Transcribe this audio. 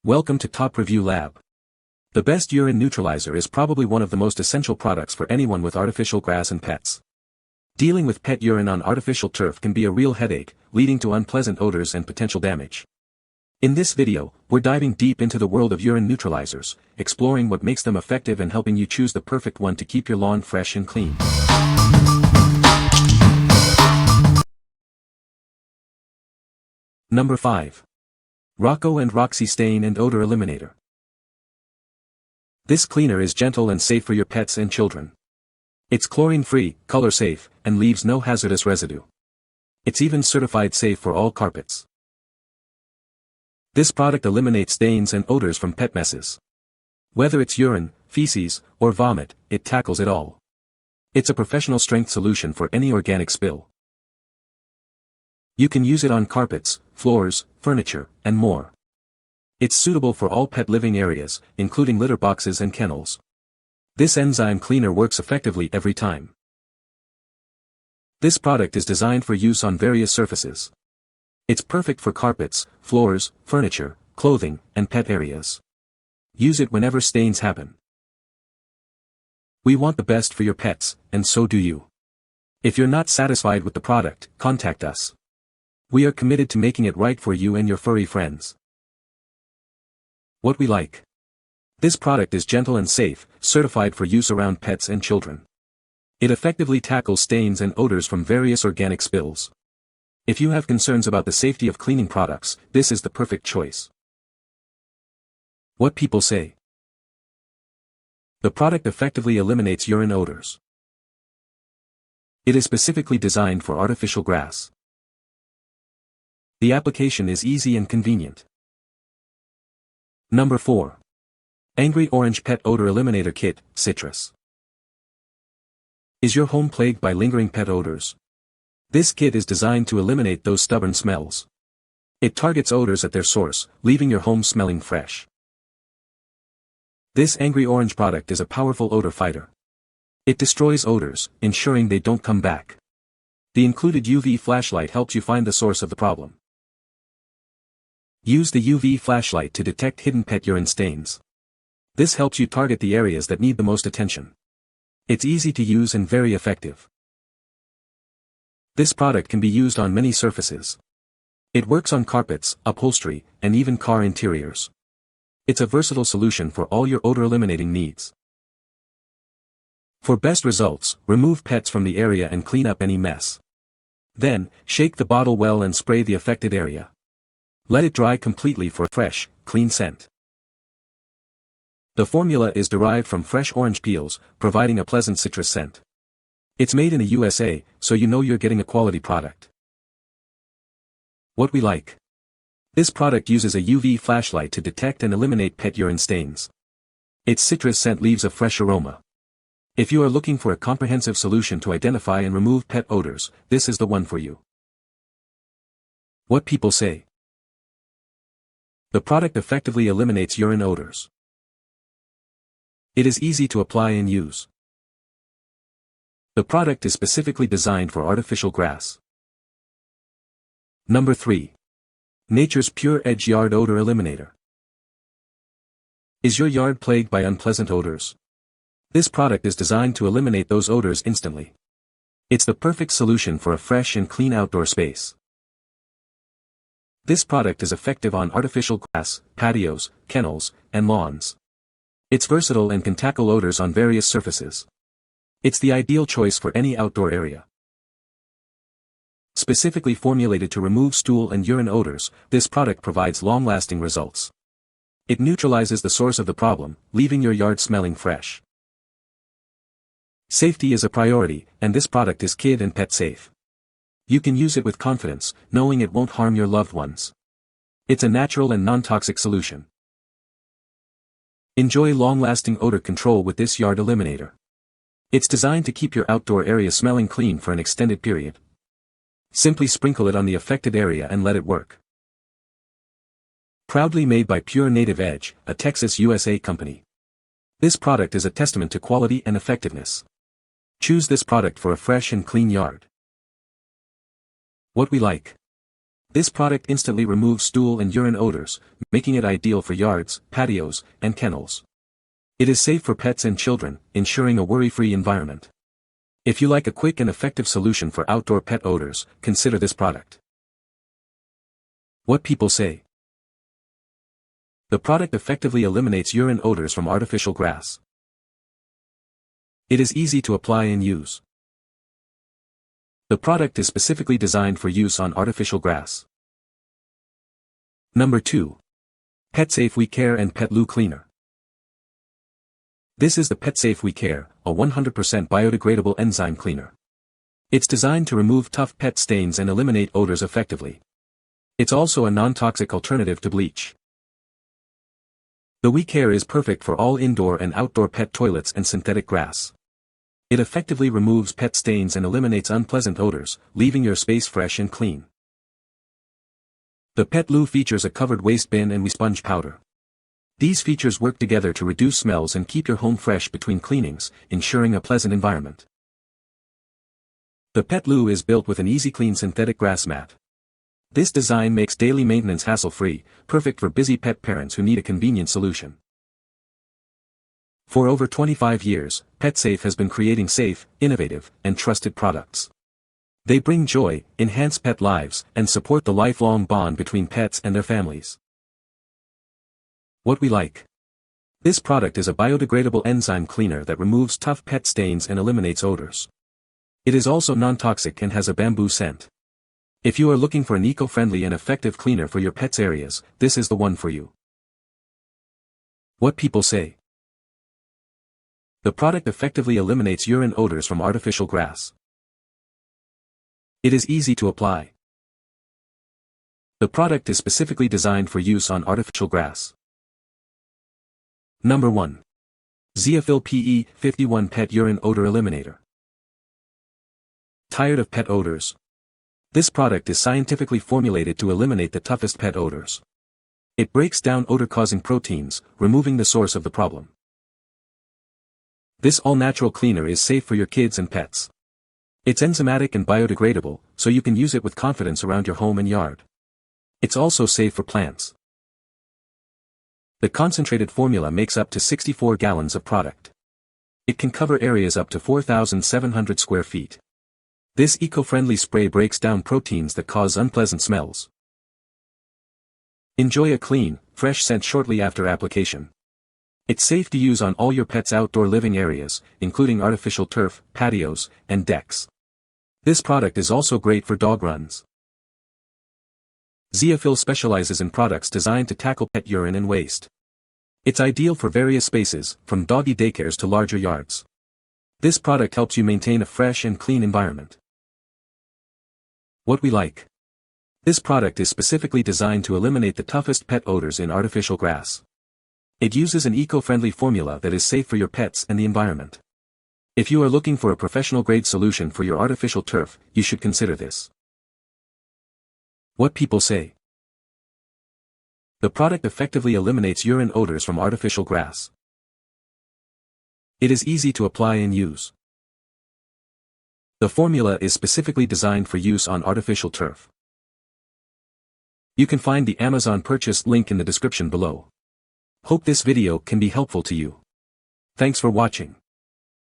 Welcome to Top Review Lab. The best urine neutralizer is probably one of the most essential products for anyone with artificial grass and pets. Dealing with pet urine on artificial turf can be a real headache, leading to unpleasant odors and potential damage. In this video, we're diving deep into the world of urine neutralizers, exploring what makes them effective and helping you choose the perfect one to keep your lawn fresh and clean. Number 5. Rocco and Roxie Stain and Odor Eliminator. This cleaner is gentle and safe for your pets and children. It's chlorine-free, color-safe, and leaves no hazardous residue. It's even certified safe for all carpets. This product eliminates stains and odors from pet messes. Whether it's urine, feces, or vomit, it tackles it all. It's a professional-strength solution for any organic spill. You can use it on carpets, floors, furniture, and more. It's suitable for all pet living areas, including litter boxes and kennels. This enzyme cleaner works effectively every time. This product is designed for use on various surfaces. It's perfect for carpets, floors, furniture, clothing, and pet areas. Use it whenever stains happen. We want the best for your pets, and so do you. If you're not satisfied with the product, contact us. We are committed to making it right for you and your furry friends. What we like. This product is gentle and safe, certified for use around pets and children. It effectively tackles stains and odors from various organic spills. If you have concerns about the safety of cleaning products, this is the perfect choice. What people say. The product effectively eliminates urine odors. It is specifically designed for artificial grass. The application is easy and convenient. Number 4. Angry Orange Pet Odor Eliminator Kit, Citrus. Is your home plagued by lingering pet odors? This kit is designed to eliminate those stubborn smells. It targets odors at their source, leaving your home smelling fresh. This Angry Orange product is a powerful odor fighter. It destroys odors, ensuring they don't come back. The included UV flashlight helps you find the source of the problem. Use the UV flashlight to detect hidden pet urine stains. This helps you target the areas that need the most attention. It's easy to use and very effective. This product can be used on many surfaces. It works on carpets, upholstery, and even car interiors. It's a versatile solution for all your odor eliminating needs. For best results, remove pets from the area and clean up any mess. Then, shake the bottle well and spray the affected area. Let it dry completely for a fresh, clean scent. The formula is derived from fresh orange peels, providing a pleasant citrus scent. It's made in the USA, so you know you're getting a quality product. What we like. This product uses a UV flashlight to detect and eliminate pet urine stains. Its citrus scent leaves a fresh aroma. If you are looking for a comprehensive solution to identify and remove pet odors, this is the one for you. What people say. The product effectively eliminates urine odors. It is easy to apply and use. The product is specifically designed for artificial grass. Number 3. Nature's Pure Edge Yard Odor Eliminator. Is your yard plagued by unpleasant odors? This product is designed to eliminate those odors instantly. It's the perfect solution for a fresh and clean outdoor space. This product is effective on artificial grass, patios, kennels, and lawns. It's versatile and can tackle odors on various surfaces. It's the ideal choice for any outdoor area. Specifically formulated to remove stool and urine odors, this product provides long-lasting results. It neutralizes the source of the problem, leaving your yard smelling fresh. Safety is a priority, and this product is kid and pet safe. You can use it with confidence, knowing it won't harm your loved ones. It's a natural and non-toxic solution. Enjoy long-lasting odor control with this yard eliminator. It's designed to keep your outdoor area smelling clean for an extended period. Simply sprinkle it on the affected area and let it work. Proudly made by Pure Native Edge, a Texas, USA company. This product is a testament to quality and effectiveness. Choose this product for a fresh and clean yard. What we like. This product instantly removes stool and urine odors, making it ideal for yards, patios, and kennels. It is safe for pets and children, ensuring a worry-free environment. If you like a quick and effective solution for outdoor pet odors, consider this product. What people say. The product effectively eliminates urine odors from artificial grass. It is easy to apply and use. The product is specifically designed for use on artificial grass. Number 2. PetSafe We Care and Pet Loo Cleaner. This is the PetSafe We Care, a 100% biodegradable enzyme cleaner. It's designed to remove tough pet stains and eliminate odors effectively. It's also a non-toxic alternative to bleach. The We Care is perfect for all indoor and outdoor pet toilets and synthetic grass. It effectively removes pet stains and eliminates unpleasant odors, leaving your space fresh and clean. The Pet Loo features a covered waste bin and sponge powder. These features work together to reduce smells and keep your home fresh between cleanings, ensuring a pleasant environment. The Pet Loo is built with an easy-clean synthetic grass mat. This design makes daily maintenance hassle-free, perfect for busy pet parents who need a convenient solution. For over 25 years, PetSafe has been creating safe, innovative, and trusted products. They bring joy, enhance pet lives, and support the lifelong bond between pets and their families. What we like. This product is a biodegradable enzyme cleaner that removes tough pet stains and eliminates odors. It is also non-toxic and has a bamboo scent. If you are looking for an eco-friendly and effective cleaner for your pet's areas, this is the one for you. What people say. The product effectively eliminates urine odors from artificial grass. It is easy to apply. The product is specifically designed for use on artificial grass. Number 1. ZEOFILL PE51 Pet Urine Odor Eliminator. Tired of pet odors? This product is scientifically formulated to eliminate the toughest pet odors. It breaks down odor-causing proteins, removing the source of the problem. This all-natural cleaner is safe for your kids and pets. It's enzymatic and biodegradable, so you can use it with confidence around your home and yard. It's also safe for plants. The concentrated formula makes up to 64 gallons of product. It can cover areas up to 4,700 square feet. This eco-friendly spray breaks down proteins that cause unpleasant smells. Enjoy a clean, fresh scent shortly after application. It's safe to use on all your pet's outdoor living areas, including artificial turf, patios, and decks. This product is also great for dog runs. ZEOFILL specializes in products designed to tackle pet urine and waste. It's ideal for various spaces, from doggy daycares to larger yards. This product helps you maintain a fresh and clean environment. What we like. This product is specifically designed to eliminate the toughest pet odors in artificial grass. It uses an eco-friendly formula that is safe for your pets and the environment. If you are looking for a professional-grade solution for your artificial turf, you should consider this. What people say. The product effectively eliminates urine odors from artificial grass. It is easy to apply and use. The formula is specifically designed for use on artificial turf. You can find the Amazon purchase link in the description below. Hope this video can be helpful to you. Thanks for watching.